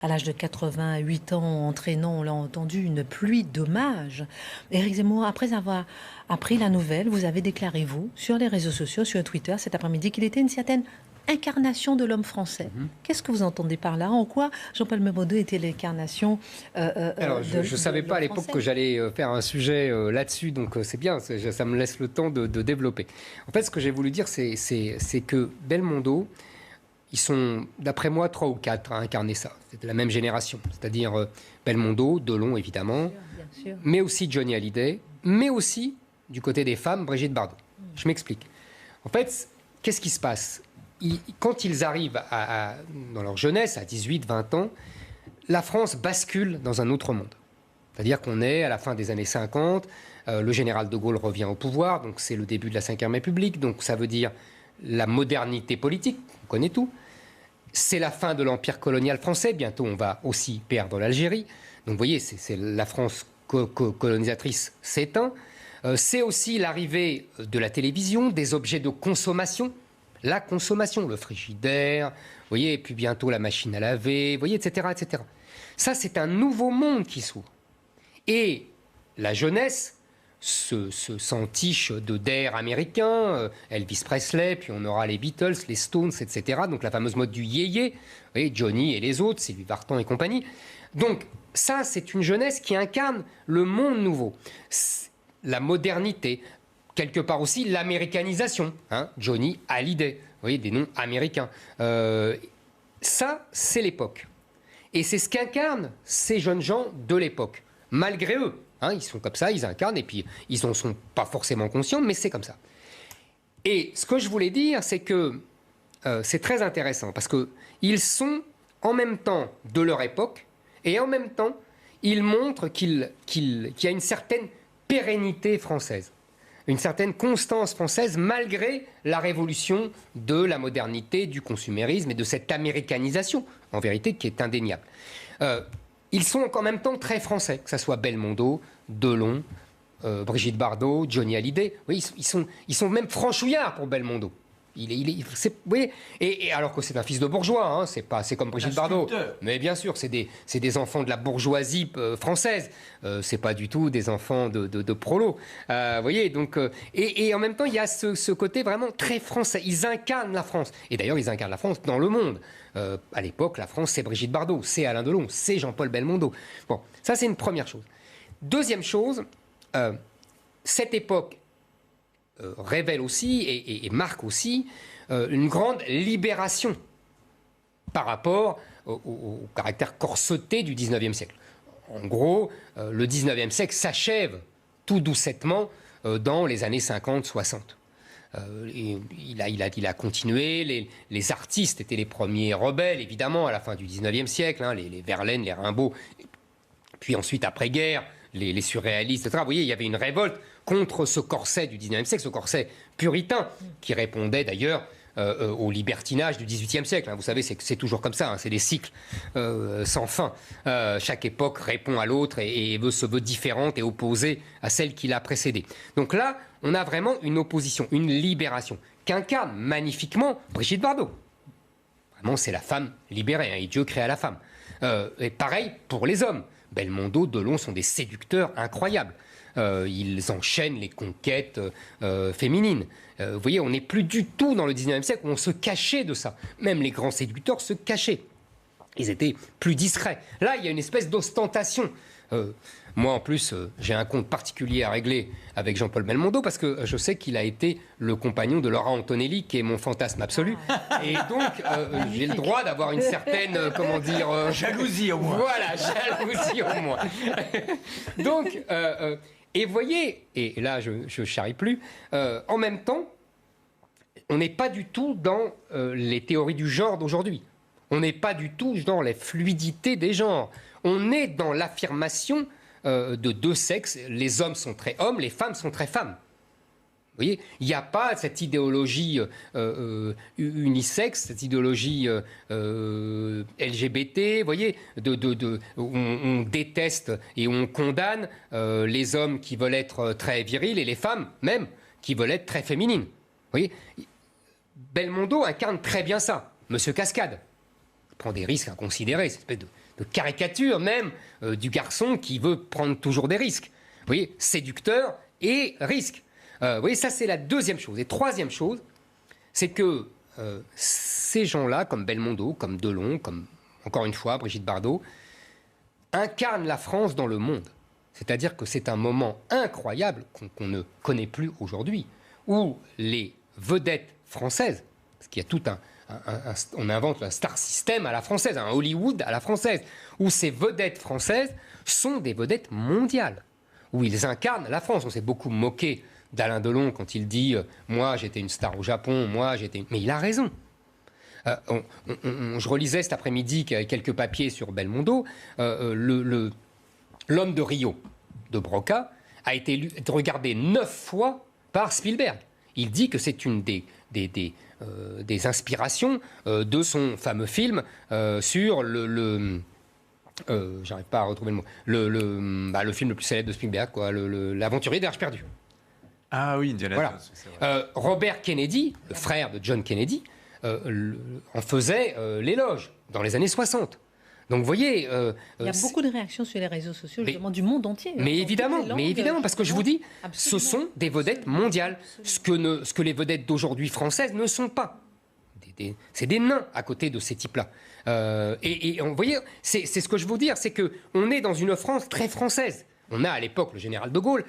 À l'âge de 88 ans, entraînant, on l'a entendu, une pluie d'hommages. Éric Zemmour, après avoir appris la nouvelle, vous avez déclaré, vous, sur les réseaux sociaux, sur Twitter, cet après-midi, qu'il était une certaine incarnation de l'homme français. Qu'est-ce que vous entendez par là? En quoi Jean-Paul Belmondo était l'incarnation Alors, je ne savais pas à l'époque que j'allais faire un sujet là-dessus, donc c'est bien, ça me laisse le temps de développer. En fait, ce que j'ai voulu dire, c'est que Belmondo, ils sont, d'après moi, 3 ou 4 à incarner ça. C'est de la même génération. C'est-à-dire Belmondo, Delon, évidemment, bien sûr. mais aussi Johnny Hallyday, mais aussi, du côté des femmes, Brigitte Bardot. Je m'explique. En fait, qu'est-ce qui se passe? Quand ils arrivent dans leur jeunesse, à 18, 20 ans, la France bascule dans un autre monde. C'est-à-dire qu'on est à la fin des années 50, le général de Gaulle revient au pouvoir, donc c'est le début de la Ve République, donc ça veut dire la modernité politique, on connaît tout. C'est la fin de l'empire colonial français, bientôt on va aussi perdre l'Algérie. Donc vous voyez, c'est la France colonisatrice s'éteint. C'est aussi l'arrivée de la télévision, des objets de consommation, la consommation, le frigidaire, vous voyez, et puis bientôt la machine à laver, vous voyez, etc., etc. Ça, c'est un nouveau monde qui s'ouvre. Et la jeunesse s'entiche d'air américain, Elvis Presley, puis on aura les Beatles, les Stones, etc. Donc la fameuse mode du yéyé, vous voyez, Johnny et les autres, Sylvie Vartan et compagnie. Donc ça, c'est une jeunesse qui incarne le monde nouveau, la modernité, quelque part aussi l'américanisation, hein, Johnny Hallyday, vous voyez, des noms américains. Ça, c'est l'époque. Et c'est ce qu'incarnent ces jeunes gens de l'époque, malgré eux. Hein, ils sont comme ça, ils incarnent, et puis ils n'en sont pas forcément conscients, mais c'est comme ça. Et ce que je voulais dire, c'est que c'est très intéressant, parce qu'ils sont en même temps de leur époque, et en même temps, ils montrent qu'il y a une certaine pérennité française, une certaine constance française, malgré la révolution de la modernité, du consumérisme et de cette américanisation, en vérité, qui est indéniable. Ils sont en même temps très français, que ce soit Belmondo, Delon, Brigitte Bardot, Johnny Hallyday. Oui, ils sont même franchouillards pour Belmondo. Vous voyez, et alors que c'est un fils de bourgeois, hein, c'est comme Brigitte Bardot. Mais bien sûr, c'est des enfants de la bourgeoisie française. C'est pas du tout des enfants de prolos. Vous voyez, donc, et en même temps, il y a ce côté vraiment très français. Ils incarnent la France. Et d'ailleurs, ils incarnent la France dans le monde. À l'époque, la France, c'est Brigitte Bardot, c'est Alain Delon, c'est Jean-Paul Belmondo. Bon, ça, c'est une première chose. Deuxième chose, cette époque révèle aussi et marque aussi une grande libération par rapport au caractère corseté du XIXe siècle. En gros, le XIXe siècle s'achève tout doucettement dans les années 50-60. Il a continué, les artistes étaient les premiers rebelles, évidemment, à la fin du XIXe siècle, hein, les Verlaine, les Rimbaud, puis ensuite, après-guerre, les surréalistes, etc. Vous voyez, il y avait une révolte contre ce corset du XIXe siècle, ce corset puritain, qui répondait d'ailleurs au libertinage du XVIIIe siècle. Hein. Vous savez, c'est toujours comme ça, hein, c'est des cycles sans fin. Chaque époque répond à l'autre et se veut différente et opposée à celle qui l'a précédée. Donc là, on a vraiment une opposition, une libération, qu'incarne magnifiquement Brigitte Bardot. Vraiment, c'est la femme libérée, hein, et Dieu créa la femme. Et pareil pour les hommes. Belmondo, Delon sont des séducteurs incroyables. Ils enchaînent les conquêtes féminines. Vous voyez, on n'est plus du tout dans le XIXe siècle où on se cachait de ça. Même les grands séducteurs se cachaient. Ils étaient plus discrets. Là, il y a une espèce d'ostentation. Moi, en plus, j'ai un compte particulier à régler avec Jean-Paul Belmondo parce que je sais qu'il a été le compagnon de Laura Antonelli, qui est mon fantasme absolu. Et donc, j'ai le droit d'avoir une certaine, comment dire... jalousie au moins. Voilà, jalousie au moins. Donc, et voyez, et là, je charrie plus, en même temps, on n'est pas du tout dans les théories du genre d'aujourd'hui. On n'est pas du tout dans la fluidité des genres. On est dans l'affirmation de deux sexes. Les hommes sont très hommes, les femmes sont très femmes. Vous voyez, il n'y a pas cette idéologie unisexe, cette idéologie LGBT, vous voyez, où on déteste et on condamne les hommes qui veulent être très virils et les femmes même qui veulent être très féminines. Vous voyez, Belmondo incarne très bien ça. Monsieur Cascade prend des risques inconsidérés, cette espèce de de caricature même du garçon qui veut prendre toujours des risques. Vous voyez, séducteur et risque. Vous voyez, ça c'est la deuxième chose. Et troisième chose, c'est que ces gens-là, comme Belmondo, comme Delon, comme, encore une fois, Brigitte Bardot, incarnent la France dans le monde. C'est-à-dire que c'est un moment incroyable qu'on ne connaît plus aujourd'hui, où les vedettes françaises, parce qu'il y a tout on invente un star system à la française, un Hollywood à la française, où ces vedettes françaises sont des vedettes mondiales, où ils incarnent la France. On s'est beaucoup moqué d'Alain Delon quand il dit « Moi, j'étais une star au Japon, moi, j'étais... » Mais il a raison. Je relisais cet après-midi quelques papiers sur Belmondo. L'homme de Rio, de Broca, a été regardé 9 fois par Spielberg. Il dit que c'est une des inspirations de son fameux film sur j'arrive pas à retrouver le mot. Le film le plus célèbre de Spielberg, quoi, l'aventurier des Arches perdues. Ah oui, Indiana Jones. Voilà. Robert Kennedy, le frère de John Kennedy, en faisait l'éloge dans les années 60. Donc vous voyez... il y a beaucoup de réactions sur les réseaux sociaux, justement, du monde entier. Mais évidemment, parce que je vous dis, absolument. Ce sont des vedettes mondiales, ce que les vedettes d'aujourd'hui françaises ne sont pas. C'est des nains à côté de ces types-là. Vous voyez, c'est ce que je veux dire, c'est qu'on est dans une France très française. On a à l'époque le général de Gaulle,